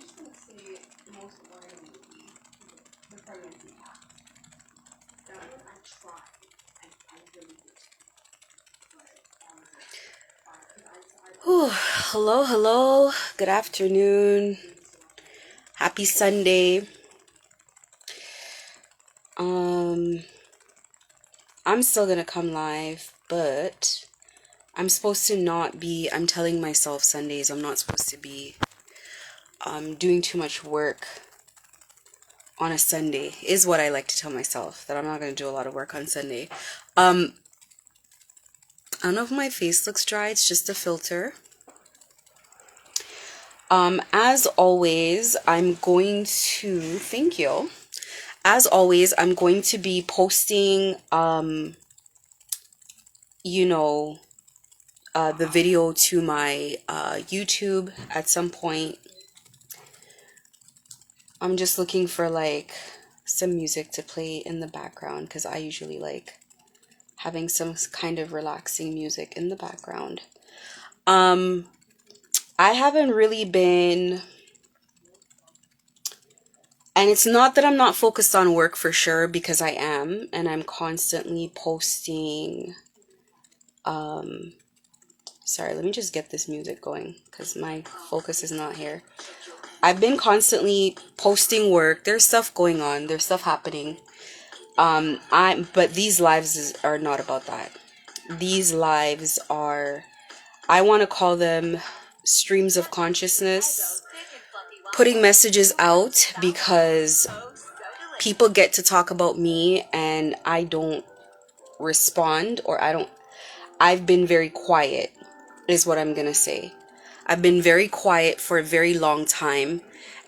just want to say most importantly would be the pregnancy act. That one I tried. I really did. But hello. Good afternoon. Happy Sunday. I'm still gonna come live, but I'm supposed to not be, I'm telling myself Sundays I'm not supposed to be doing too much work on a Sunday, is what I like to tell myself, that I'm not going to do a lot of work on Sunday. I don't know if my face looks dry, it's just a filter. As always, I'm going to, thank you. As always, I'm going to be posting, the video to my YouTube at some point. I'm just looking for like some music to play in the background because I usually like having some kind of relaxing music in the background. I haven't really been, and it's not that I'm not focused on work for sure, because I am, and I'm constantly posting. Sorry, let me just get this music going because my focus is not here. I've been constantly posting work. There's stuff going on. There's stuff happening. But these lives are not about that. These lives are, I want to call them streams of consciousness, putting messages out because people get to talk about me and I don't respond, or I've been very quiet, is what I'm going to say. I've been very quiet for a very long time,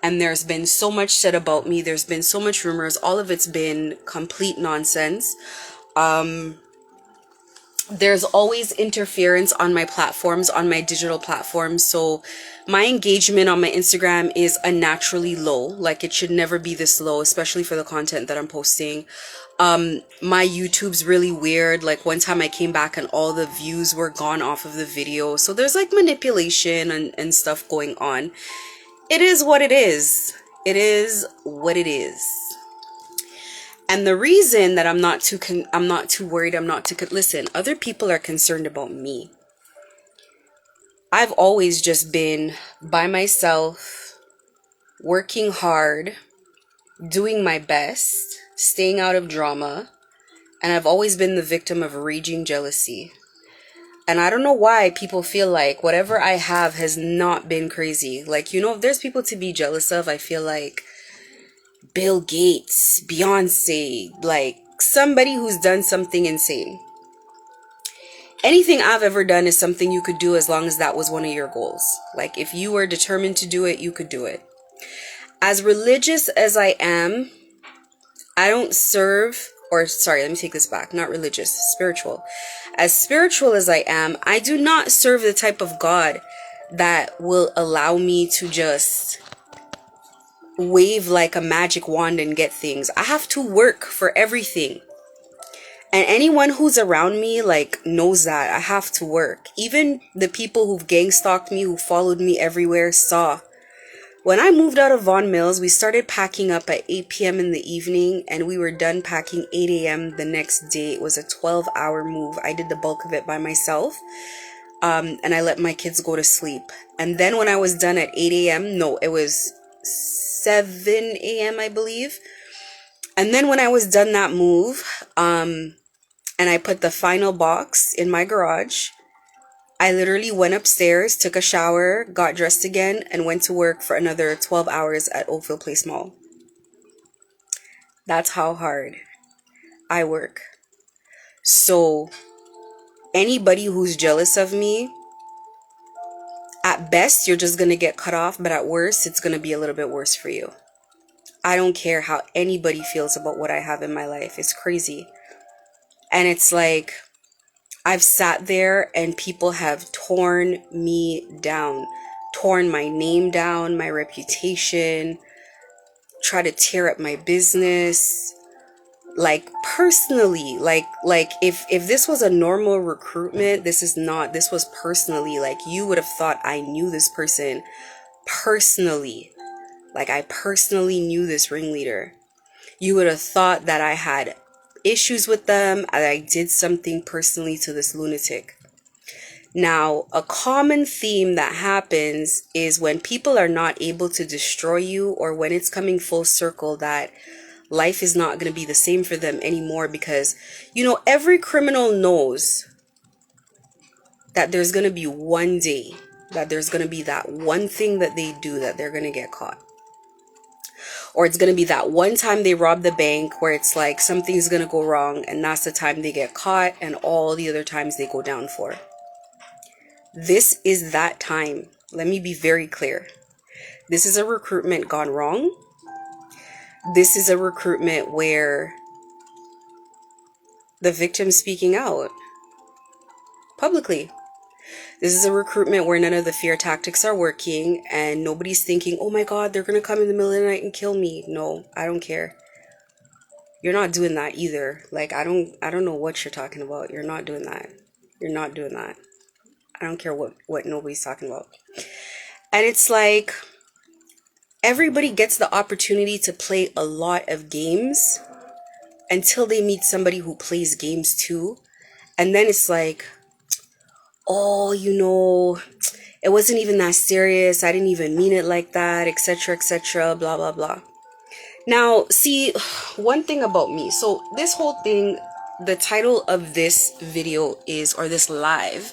and there's been so much said about me. There's been so much rumors. All of it's been complete nonsense. There's always interference on my platforms, on my digital platforms. So my engagement on my Instagram is unnaturally low. Like, it should never be this low, especially for the content that I'm posting. My YouTube's really weird. Like, one time I came back and all the views were gone off of the video. So there's like manipulation and stuff going on. It is what it is. It is what it is. And the reason that I'm not too worried, listen, other people are concerned about me. I've always just been by myself, working hard, doing my best, staying out of drama, and I've always been the victim of raging jealousy. And I don't know why people feel like whatever I have has not been crazy. Like, if there's people to be jealous of, I feel like Bill Gates, Beyonce, like somebody who's done something insane. Anything I've ever done is something you could do as long as that was one of your goals. Like, if you were determined to do it, you could do it. As religious as I am, I don't serve, or sorry, let me take this back. Not religious, spiritual. As spiritual as I am, I do not serve the type of God that will allow me to just wave like a magic wand and get things. I have to work for everything. And anyone who's around me like knows that I have to work. Even the people who've gang stalked me, who followed me everywhere, saw. When I moved out of Vaughan Mills, we started packing up at 8 p.m. in the evening, and we were done packing 8 a.m. the next day. It was a 12-hour move. I did the bulk of it by myself. And I let my kids go to sleep. And then when I was done at 8 a.m., no, it was 7 a.m. I believe. And then when I was done that move, and I put the final box in my garage, I literally went upstairs, took a shower, got dressed again, and went to work for another 12 hours at Oakville Place Mall. That's how hard I work. So anybody who's jealous of me, at best, you're just going to get cut off, but at worst, it's going to be a little bit worse for you. I don't care how anybody feels about what I have in my life. It's crazy. And it's like, I've sat there and people have torn me down, torn my name down, my reputation, try to tear up my business. Like, personally, like if this was a normal recruitment, this was personally. Like, you would have thought I knew this person personally. Like, I personally knew this ringleader. You would have thought that I had issues with them, and I did something personally to this lunatic. Now, a common theme that happens is when people are not able to destroy you, or when it's coming full circle that life is not going to be the same for them anymore, because, you know, every criminal knows that there's going to be one day that there's going to be that one thing that they do that they're going to get caught. Or it's going to be that one time they rob the bank where it's like something's going to go wrong, and that's the time they get caught, and all the other times they go down for. This is that time. Let me be very clear. This is a recruitment gone wrong. This is a recruitment where the victim's speaking out publicly. This is a recruitment where none of the fear tactics are working, and nobody's thinking, oh my God, they're going to come in the middle of the night and kill me. No, I don't care. You're not doing that either. Like, I don't know what you're talking about. You're not doing that. You're not doing that. I don't care what nobody's talking about. And it's like, everybody gets the opportunity to play a lot of games until they meet somebody who plays games too. And then it's like, oh, you know, it wasn't even that serious. I didn't even mean it like that, etc., blah, blah, blah. Now, see, one thing about me. So this whole thing, the title of this video is, or this live,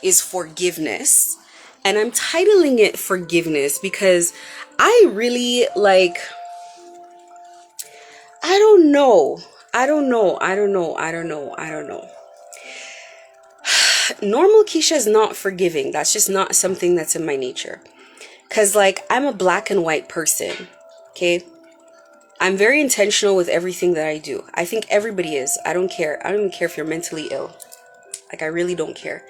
is forgiveness. And I'm titling it forgiveness because I really, like, I don't know. Normal Keisha is not forgiving. That's just not something that's in my nature. Because, like, I'm a black and white person, okay? I'm very intentional with everything that I do. I think everybody is. I don't care. I don't even care if you're mentally ill. Like, I really don't care.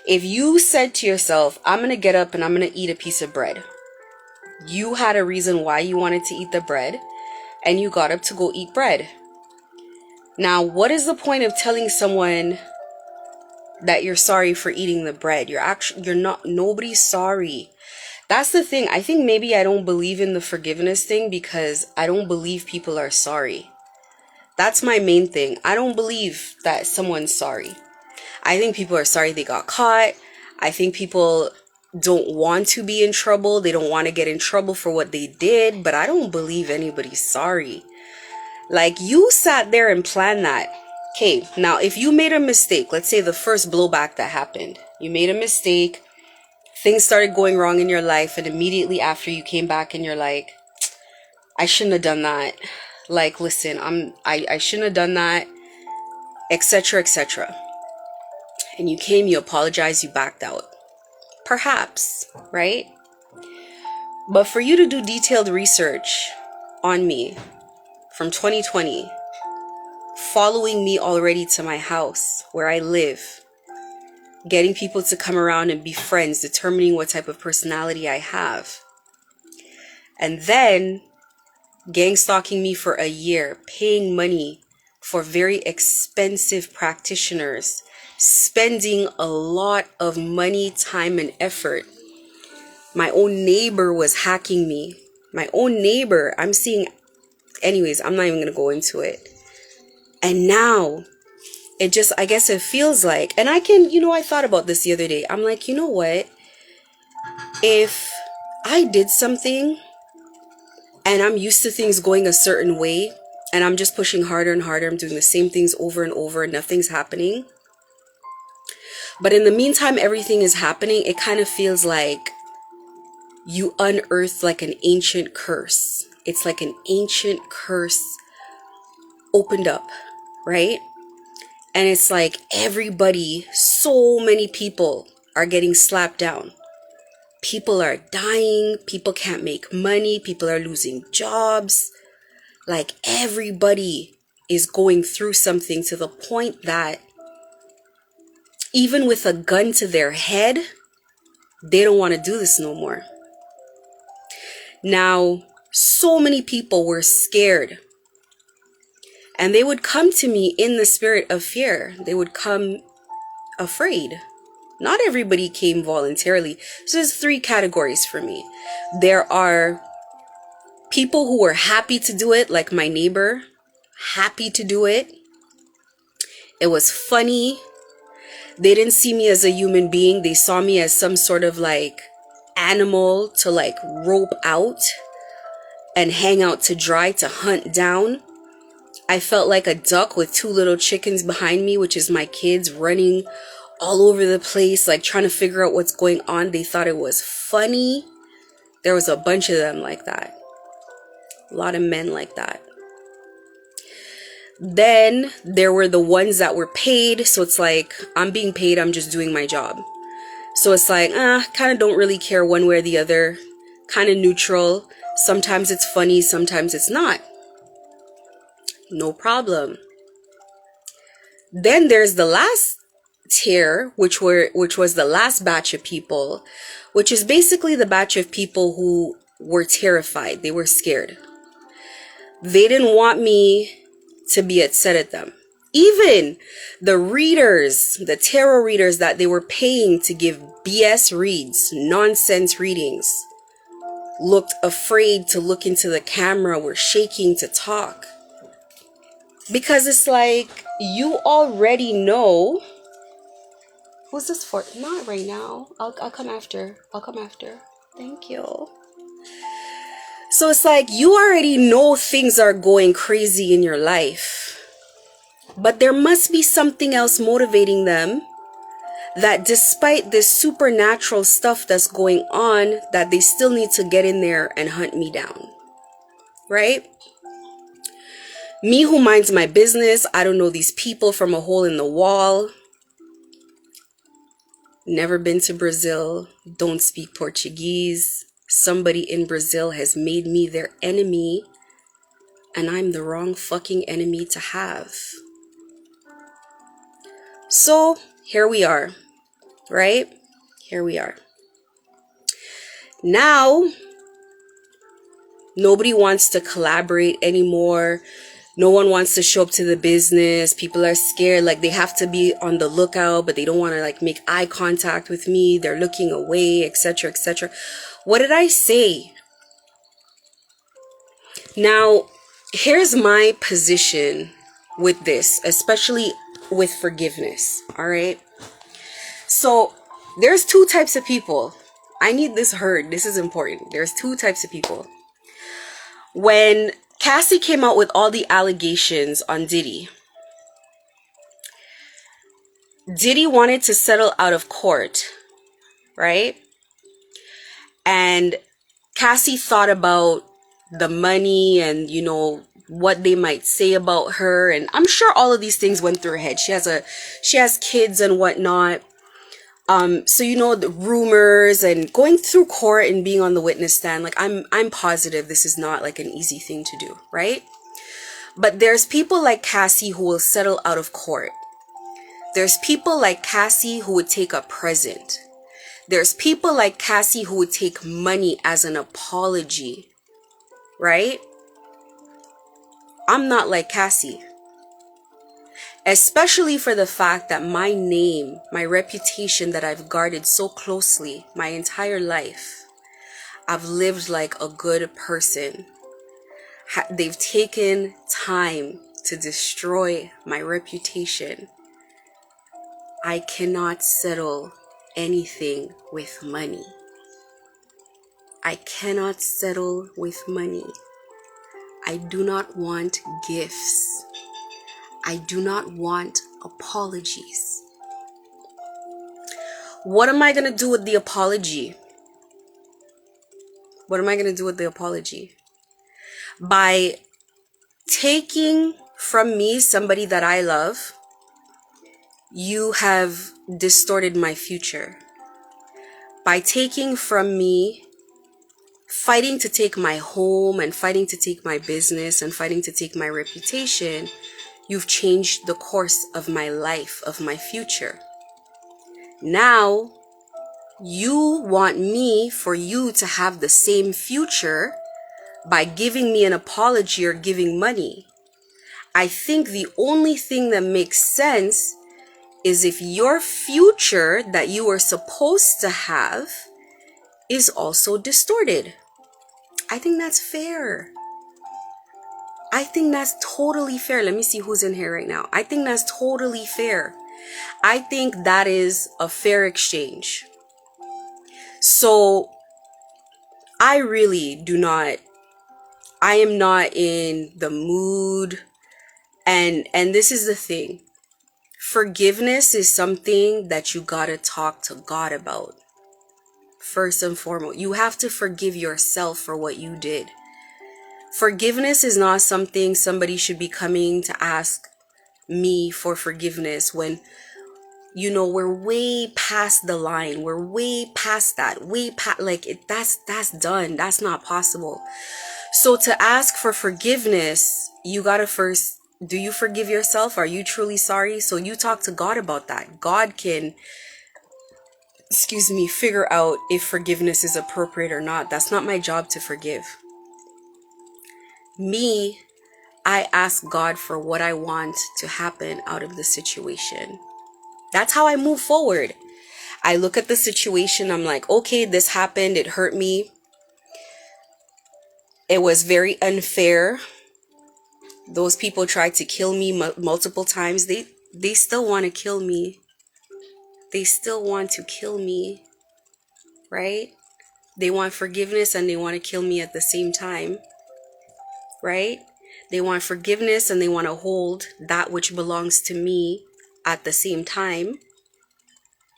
If you said to yourself, I'm going to get up and I'm going to eat a piece of bread. You had a reason why you wanted to eat the bread, and you got up to go eat bread. Now, what is the point of telling someone that you're sorry for eating the bread? You're not, nobody's sorry. That's the thing. I think maybe I don't believe in the forgiveness thing because I don't believe people are sorry. That's my main thing. I don't believe that someone's sorry. I think people are sorry they got caught. I think people don't want to be in trouble. They don't want to get in trouble for what they did, but I don't believe anybody's sorry. Like, you sat there and planned that. Okay, now if you made a mistake, let's say the first blowback that happened, you made a mistake, things started going wrong in your life, and immediately after you came back and you're like, I shouldn't have done that. Like, listen, I shouldn't have done that, etc., etc. And you came, you apologized, you backed out. Perhaps, right? But for you to do detailed research on me from 2020, following me already to my house where I live, getting people to come around and be friends, determining what type of personality I have, and then gang stalking me for a year, paying money for very expensive practitioners, spending a lot of money, time, and effort. My own neighbor was hacking me. My own neighbor, I'm seeing, anyways, I'm not even going to go into it. And now, it just, I guess it feels like, and I can, you know, I thought about this the other day. I'm like, you know what? If I did something and I'm used to things going a certain way, and I'm just pushing harder and harder, I'm doing the same things over and over and nothing's happening. But in the meantime, everything is happening. It kind of feels like you unearthed like an ancient curse. It's like an ancient curse opened up, right? And it's like everybody, so many people are getting slapped down. People are dying. People can't make money. People are losing jobs. Like, everybody is going through something to the point that even with a gun to their head, they don't want to do this no more. Now, so many people were scared, and they would come to me in the spirit of fear. They would come afraid. Not everybody came voluntarily. So there's three categories for me. There are People who were happy to do it, like my neighbor, happy to do it. It was funny. They didn't see me as a human being. They saw me as some sort of like animal to like rope out and hang out to dry, to hunt down. I felt like a duck with two little chickens behind me, which is my kids, running all over the place, like trying to figure out what's going on. They thought it was funny. There was a bunch of them like that. A lot of men like that. Then there were the ones that were paid. So it's like, I'm being paid, I'm just doing my job. So it's like, kind of don't really care one way or the other. Kind of neutral. Sometimes it's funny, sometimes it's not. No problem. Then there's the last tier, which was the last batch of people, which is basically the batch of people who were terrified. They were scared. They didn't want me to be upset at them. Even the readers, the tarot readers that they were paying to give BS reads, nonsense readings, looked afraid to look into the camera, were shaking to talk. Because it's like, you already know. Who's this for? Not right now. I'll come after. I'll come after. Thank you. So it's like, you already know things are going crazy in your life. But there must be something else motivating them, that despite this supernatural stuff that's going on, that they still need to get in there and hunt me down. Right? Me who minds my business, I don't know these people from a hole in the wall. Never been to Brazil, don't speak Portuguese. Somebody in Brazil has made me their enemy, and I'm the wrong fucking enemy to have. So here we are, right? Here we are. Now, nobody wants to collaborate anymore. No one wants to show up to the business. People are scared, like they have to be on the lookout, but they don't want to like make eye contact with me. They're looking away, etc., etc. What did I say? Now, here's my position with this, especially with forgiveness, all right? So, there's two types of people. I need this heard. This is important. There's two types of people. When Cassie came out with all the allegations on Diddy wanted to settle out of court, right? And Cassie thought about the money and, you know, what they might say about her. And I'm sure all of these things went through her head. She has kids and whatnot. So, you know, the rumors and going through court and being on the witness stand, like I'm positive this is not like an easy thing to do, right? But there's people like Cassie who will settle out of court. There's people like Cassie who would take a present. There's people like Cassie who would take money as an apology, right? I'm not like Cassie. Especially for the fact that my name, my reputation that I've guarded so closely my entire life, I've lived like a good person. They've taken time to destroy my reputation. I cannot settle anything with money. I cannot settle with money. I do not want gifts. I do not want apologies. What am I going to do with the apology? What am I going to do with the apology? By taking from me somebody that I love, you have distorted my future. By taking from me, fighting to take my home and fighting to take my business and fighting to take my reputation, you've changed the course of my life, of my future. Now, you want me for you to have the same future by giving me an apology or giving money. I think the only thing that makes sense is if your future that you are supposed to have is also distorted. I think that's fair. I think that's totally fair. Let me see who's in here right now. I think that's totally fair. I think that is a fair exchange. So I am not in the mood. And this is the thing. Forgiveness is something that you gotta talk to God about. First and foremost, you have to forgive yourself for what you did. Forgiveness is not something somebody should be coming to ask me for forgiveness when, we're way past the line. We're way past that. That's done. That's not possible. So to ask for forgiveness, you gotta first, do you forgive yourself? Are you truly sorry? So you talk to God about that. God can, figure out if forgiveness is appropriate or not. That's not my job to forgive. Me, I ask God for what I want to happen out of the situation. That's how I move forward. I look at the situation. I'm like, okay, this happened. It hurt me. It was very unfair. Those people tried to kill me multiple times. They still want to kill me. They still want to kill me. Right? They want forgiveness and they want to kill me at the same time. Right? They want forgiveness and they want to hold that which belongs to me at the same time.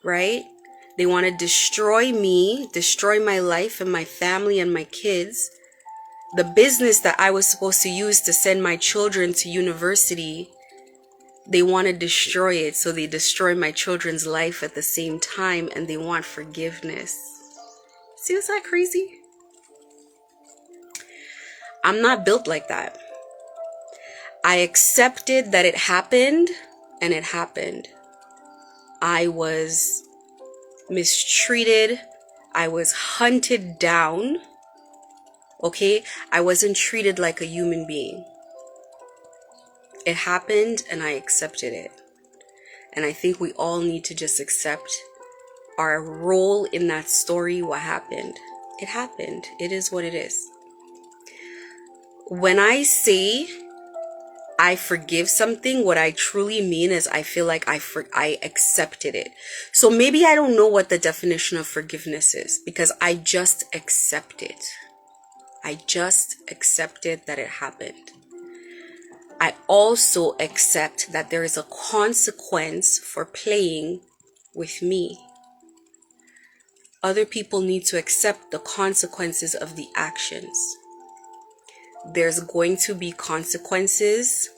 Right? They want to destroy me, destroy my life and my family and my kids. The business that I was supposed to use to send my children to university, they want to destroy it. So they destroy my children's life at the same time and they want forgiveness. See, is that crazy? I'm not built like that. I accepted that it happened and it happened. I was mistreated. I was hunted down. Okay? I wasn't treated like a human being. It happened and I accepted it. And I think we all need to just accept our role in that story, what happened. It happened. It is what it is. When I say I forgive something, what I truly mean is I feel like I accepted it. So maybe I don't know what the definition of forgiveness is because I just accept it. I just accepted that it happened. I also accept that there is a consequence for playing with me. Other people need to accept the consequences of the actions. There's going to be consequences.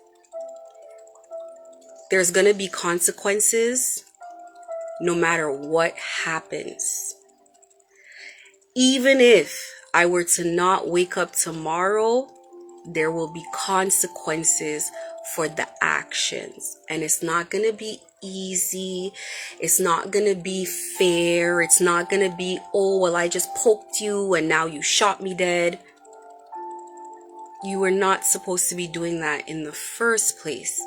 There's going to be consequences no matter what happens. Even if I were to not wake up tomorrow, there will be consequences for the actions. And it's not going to be easy. It's not going to be fair. It's not going to be, oh, well, I just poked you and now you shot me dead. You were not supposed to be doing that in the first place.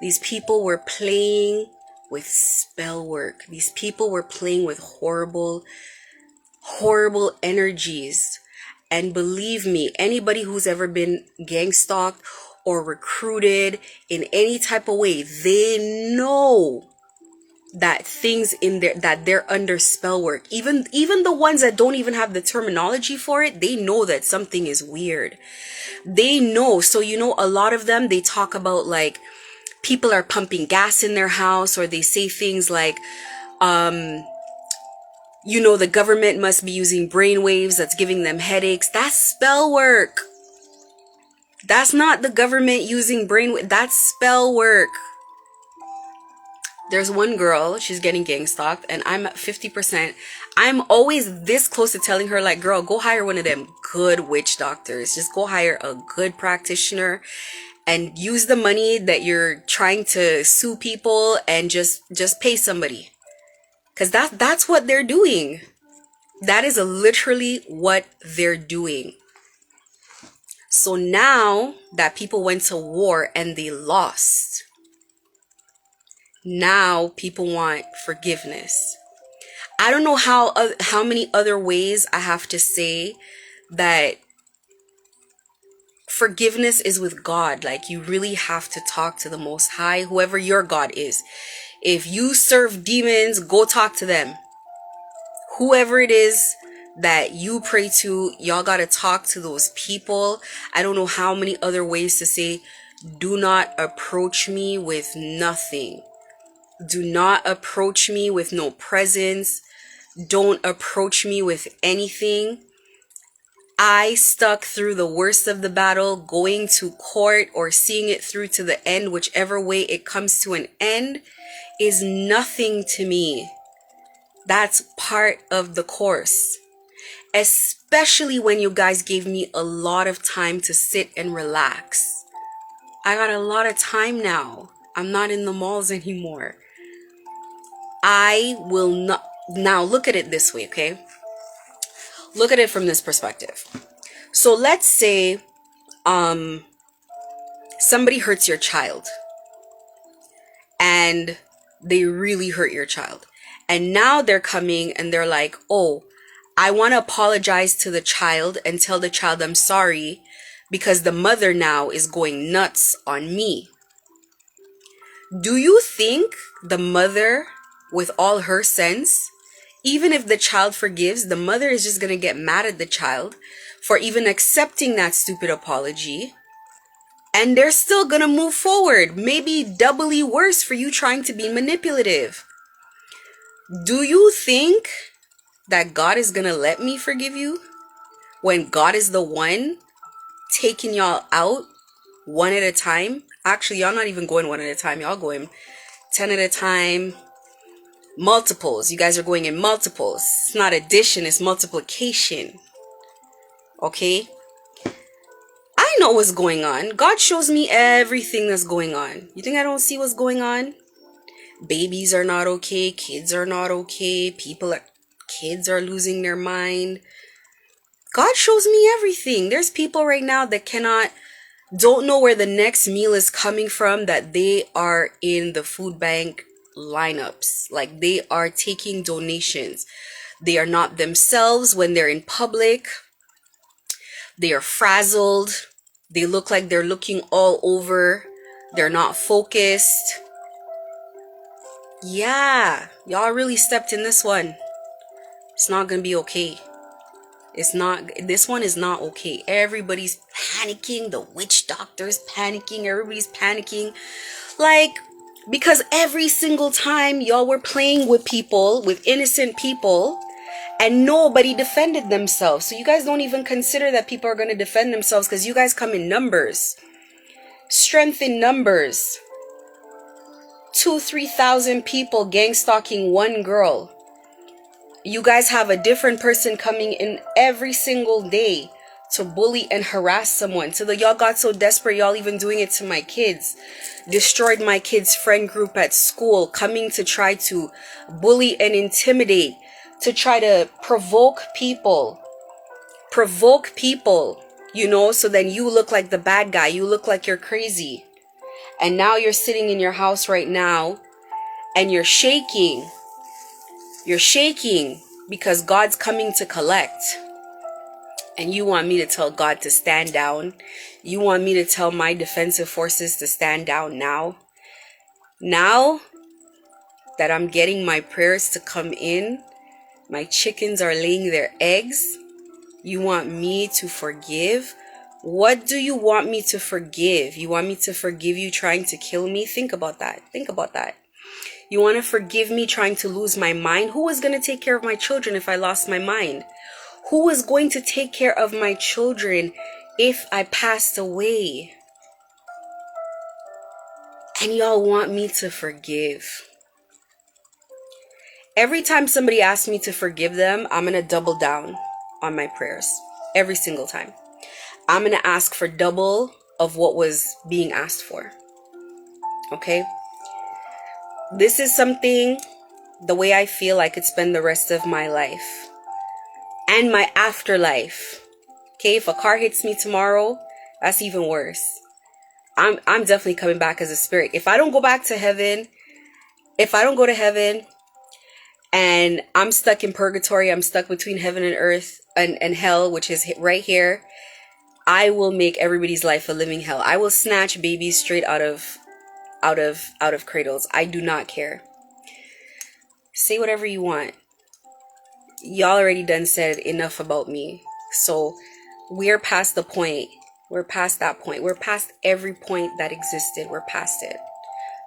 These people were playing with spell work. These people were playing with horrible energies. And believe me, anybody who's ever been gang stalked or recruited in any type of way, they know that things in there, that they're under spell work. Even the ones that don't even have the terminology for it, they know that something is weird. They know. So, a lot of them, they talk about like people are pumping gas in their house, or they say things like, the government must be using brainwaves that's giving them headaches. That's spell work. That's not the government using brainwaves. That's spell work. There's one girl, she's getting gang stalked, and I'm at 50%. I'm always this close to telling her, like, girl, go hire one of them good witch doctors. Just go hire a good practitioner and use the money that you're trying to sue people and just pay somebody. Because that's what they're doing. That is literally what they're doing. So now that people went to war and they lost, now people want forgiveness. I don't know how many other ways I have to say that forgiveness is with God. Like, you really have to talk to the Most High, whoever your God is. If you serve demons, go talk to them. Whoever it is that you pray to, y'all gotta talk to those people. I don't know how many other ways to say, do not approach me with nothing. Do not approach me with no presents. Don't approach me with anything. I stuck through the worst of the battle, going to court or seeing it through to the end, whichever way it comes to an end, is nothing to me. That's part of the course. Especially when you guys gave me a lot of time to sit and relax. I got a lot of time now. I'm not in the malls anymore. I will not. Now look at it this way, okay? Look at it from this perspective. So let's say somebody hurts your child and they really hurt your child. And now they're coming and they're like, oh, I want to apologize to the child and tell the child I'm sorry because the mother now is going nuts on me. Do you think the mother, with all her sense, even if the child forgives, the mother is just going to get mad at the child for even accepting that stupid apology? And they're still going to move forward, maybe doubly worse for you trying to be manipulative. Do you think that God is going to let me forgive you when God is the one taking y'all out one at a time? Actually, y'all not even going one at a time. Y'all going 10 at a time. Multiples. You guys are going in multiples. It's not addition, it's multiplication. Okay? I know what's going on. God shows me everything that's going on. You think I don't see what's going on? Babies are not okay. Kids are not okay. Kids are losing their mind. God shows me everything. There's people right now that don't know where the next meal is coming from, that they are in the food bank lineups. Like, they are taking donations. They are not themselves when they're in public. They are frazzled. They look like they're looking all over. They're not focused. Yeah, y'all really stepped in this one. It's not gonna be okay. This one is not okay. Everybody's panicking. The witch doctor's panicking. Everybody's panicking. Like, because every single time y'all were playing with people, with innocent people, and nobody defended themselves. So you guys don't even consider that people are going to defend themselves because you guys come in numbers. Strength in numbers. 2,000-3,000 people gang stalking one girl. You guys have a different person coming in every single day to bully and harass someone. So that y'all got so desperate, y'all even doing it to my kids. Destroyed my kids' friend group at school, coming to try to bully and intimidate, to try to provoke people, you know, so then you look like the bad guy. You look like you're crazy. And now you're sitting in your house right now and you're shaking. You're shaking because God's coming to collect. And you want me to tell God to stand down. You want me to tell my defensive forces to stand down now. Now that I'm getting my prayers to come in, my chickens are laying their eggs. You want me to forgive? What do you want me to forgive? You want me to forgive you trying to kill me? Think about that. Think about that. You want to forgive me trying to lose my mind? Who was going to take care of my children if I lost my mind? Who was going to take care of my children if I passed away? And y'all want me to forgive. Every time somebody asks me to forgive them, I'm going to double down on my prayers. Every single time. I'm going to ask for double of what was being asked for. Okay? This is something, the way I feel I could spend the rest of my life. And my afterlife. Okay? If a car hits me tomorrow, that's even worse. I'm definitely coming back as a spirit. If I don't go back to heaven, if I don't go to heaven, and I'm stuck in purgatory, I'm stuck between heaven and earth and hell, which is right here, I will make everybody's life a living hell. I will snatch babies straight out of cradles. I do not care. Say whatever you want. Y'all already done said enough about me. So we're past the point. We're past that point. We're past every point that existed. We're past it.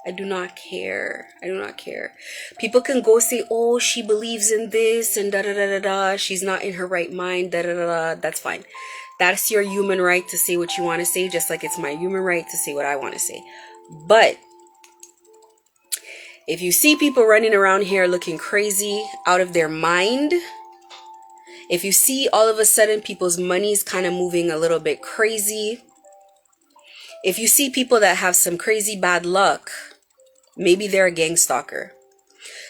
I do not care. I do not care. People can go say, oh, she believes in this and da da da da da. She's not in her right mind. Da da da da. That's fine. That's your human right to say what you want to say, just like it's my human right to say what I want to say. But if you see people running around here looking crazy, out of their mind, if you see all of a sudden people's money's kind of moving a little bit crazy, if you see people that have some crazy bad luck, maybe they're a gang stalker.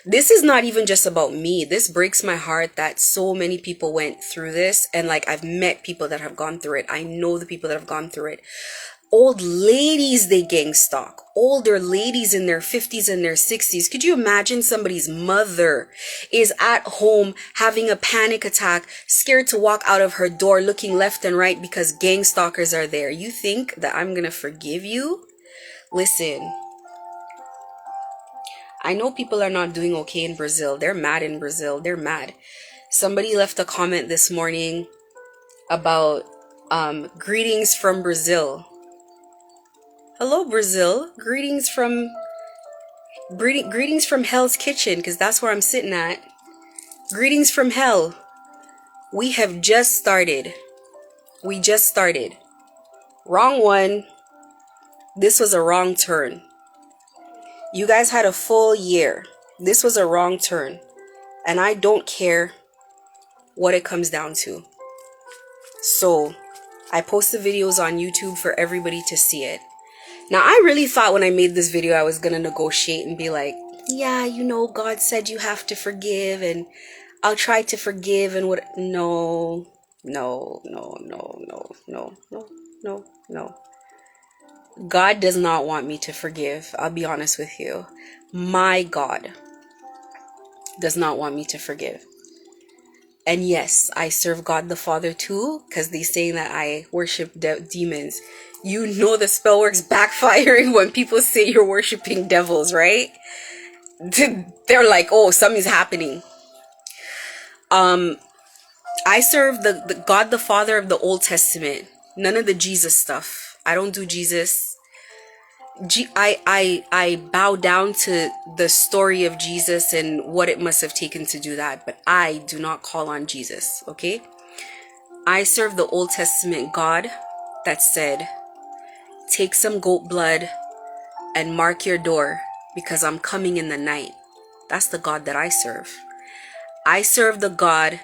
This is not even just about me. This breaks my heart that so many people went through this. And like, I've met people that have gone through it. I know the people that have gone through it. Old ladies, they gang stalk. Older ladies in their 50s and their 60s. Could you imagine somebody's mother is at home having a panic attack, scared to walk out of her door, looking left and right because gang stalkers are there? You think that I'm gonna forgive you? Listen, I know people are not doing okay in Brazil. They're mad in Brazil. They're mad. Somebody left a comment this morning about greetings from Brazil. Hello, Brazil. Greetings from Hell's Kitchen, because that's where I'm sitting at. Greetings from hell. We have just started. We just started. Wrong one. This was a wrong turn. You guys had a full year. This was a wrong turn. And I don't care what it comes down to. So I post the videos on YouTube for everybody to see it. Now, I really thought when I made this video I was going to negotiate and be like, yeah, you know, God said you have to forgive and I'll try to forgive and what. No. God does not want me to forgive. I'll be honest with you. My God does not want me to forgive. And yes, I serve God the Father too, because they say that I worship demons. You know the spell works backfiring when people say you're worshiping devils, right? They're like, oh, something's happening. I serve the God the Father of the Old Testament. None of the Jesus stuff. I don't do Jesus. I bow down to the story of Jesus and what it must have taken to do that, but I do not call on Jesus, okay? I serve the Old Testament God that said, take some goat blood and mark your door because I'm coming in the night. That's the God that I serve. I serve the God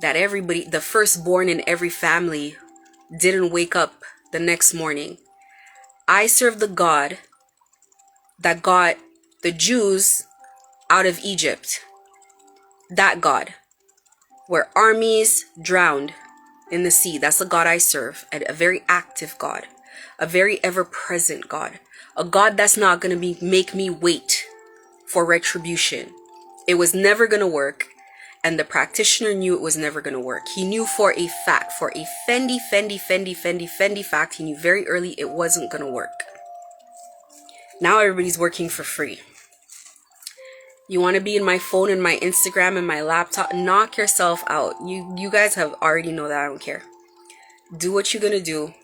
that everybody, the firstborn in every family, didn't wake up the next morning. I serve the God that got the Jews out of Egypt. That God, where armies drowned in the sea. That's the God I serve. A very active God, a very ever-present God, a God that's not going to make me wait for retribution. It was never going to work, and the practitioner knew it was never going to work. He knew for a fact, for a fendi fact, he knew very early it wasn't going to work. Now everybody's working for free. You want to be in my phone and my Instagram and my laptop? Knock yourself out. You guys have already know that I don't care. Do what you're going to do.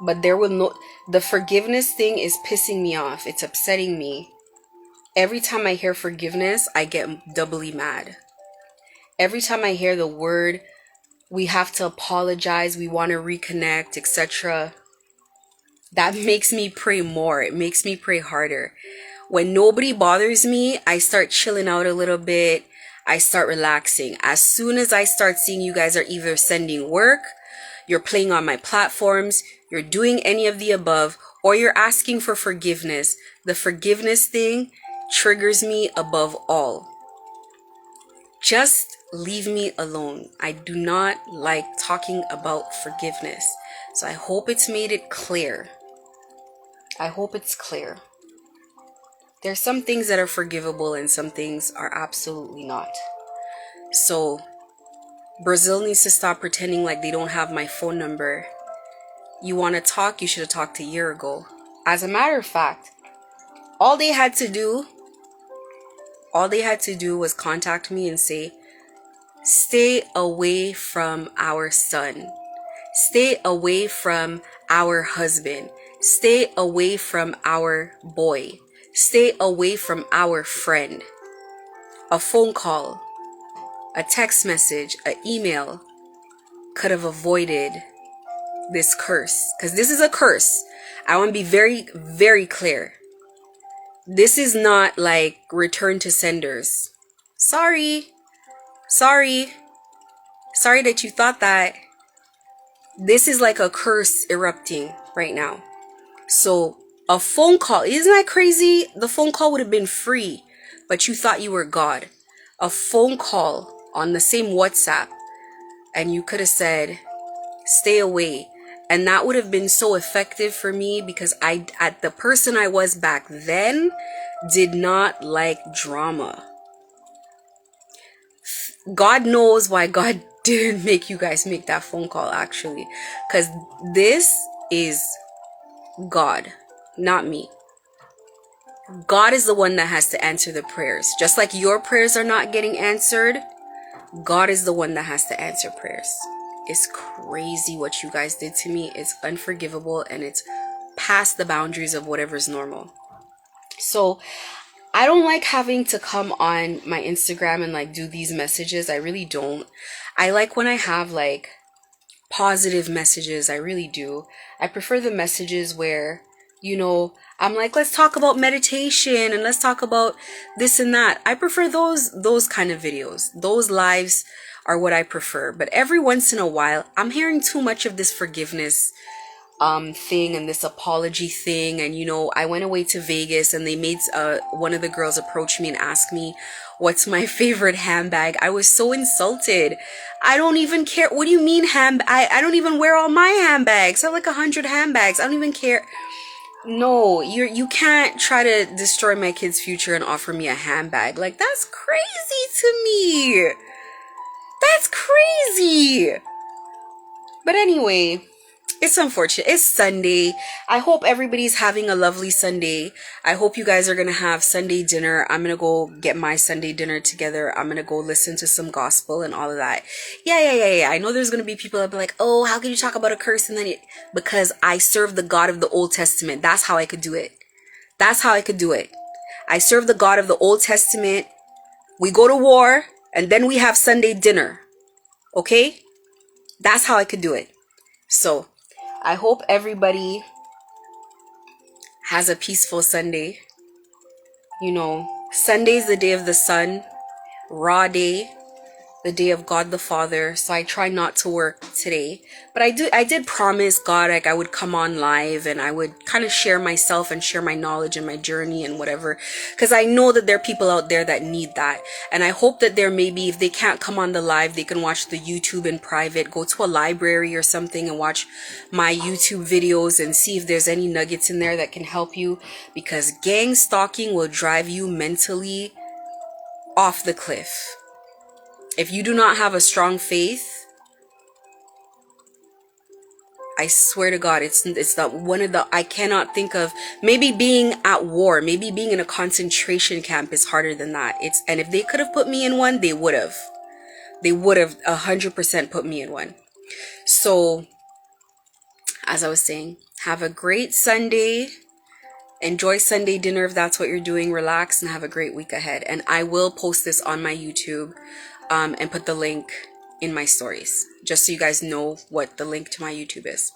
But there will no... The forgiveness thing is pissing me off. It's upsetting me. Every time I hear forgiveness, I get doubly mad. Every time I hear the word, we have to apologize, we want to reconnect, etc., that makes me pray more. It makes me pray harder. When nobody bothers me, I start chilling out a little bit. I start relaxing. As soon as I start seeing you guys are either sending work, you're playing on my platforms, you're doing any of the above, or you're asking for forgiveness, the forgiveness thing triggers me above all. Just leave me alone. I do not like talking about forgiveness. So I hope it's made it clear. I hope it's clear. There's some things that are forgivable and some things are absolutely not. So Brazil needs to stop pretending like they don't have my phone number. You want to talk? You should have talked a year ago. As a matter of fact, all they had to do was contact me and say, stay away from our son. Stay away from our husband. Stay away from our boy. Stay away from our friend. A phone call, a text message, an email could have avoided this curse. Because this is a curse. I want to be very, very clear. This is not like return to senders. Sorry that you thought that. This is like a curse erupting right now. So a phone call, isn't that crazy? The phone call would have been free, but you thought you were God. A phone call on the same WhatsApp, and you could have said, stay away. And that would have been so effective for me, because the person I was back then did not like drama. God knows why God didn't make you guys make that phone call, actually, because this is God, not me. God is the one that has to answer the prayers. Just like your prayers are not getting answered, God is the one that has to answer prayers. It's crazy what you guys did to me. It's unforgivable, and it's past the boundaries of whatever's normal. So I don't like having to come on my Instagram and like do these messages. I really don't. I like when I have like positive messages. I really do. I prefer the messages where, you know, I'm like, let's talk about meditation and let's talk about this and that. I prefer those kind of videos. Those lives are what I prefer. But every once in a while, I'm hearing too much of this forgiveness thing and this apology thing. And, you know, I went away to Vegas and they made one of the girls approach me and ask me what's my favorite handbag. I was so insulted. I don't even care. What do you mean I don't even wear all my handbags. I have like 100 handbags. I don't even care. No, you can't try to destroy my kid's future and offer me a handbag. Like, that's crazy to me. That's crazy. But anyway, it's unfortunate. It's Sunday. I hope everybody's having a lovely Sunday. I hope you guys are going to have Sunday dinner. I'm going to go get my Sunday dinner together. I'm going to go listen to some gospel and all of that. Yeah. I know there's going to be people that be like, oh, how can you talk about a curse? And then because I serve the God of the Old Testament. That's how I could do it. That's how I could do it. I serve the God of the Old Testament. We go to war and then we have Sunday dinner. Okay? That's how I could do it. So I hope everybody has a peaceful Sunday. You know, Sunday's the day of the sun, raw day, the day of God the Father. So I try not to work today. But I did promise God like I would come on live and I would kind of share myself and share my knowledge and my journey and whatever. Because I know that there are people out there that need that. And I hope that there maybe, if they can't come on the live, they can watch the YouTube in private. Go to a library or something and watch my YouTube videos and see if there's any nuggets in there that can help you. Because gang stalking will drive you mentally off the cliff. If you do not have a strong faith, I swear to God, it's not one of the, I cannot think of, maybe being at war, maybe being in a concentration camp is harder than that. And if they could have put me in one, they would have 100% put me in one. So, as I was saying, have a great Sunday. Enjoy Sunday dinner if that's what you're doing. Relax and have a great week ahead. And I will post this on my YouTube and put the link in my stories, just so you guys know what the link to my YouTube is.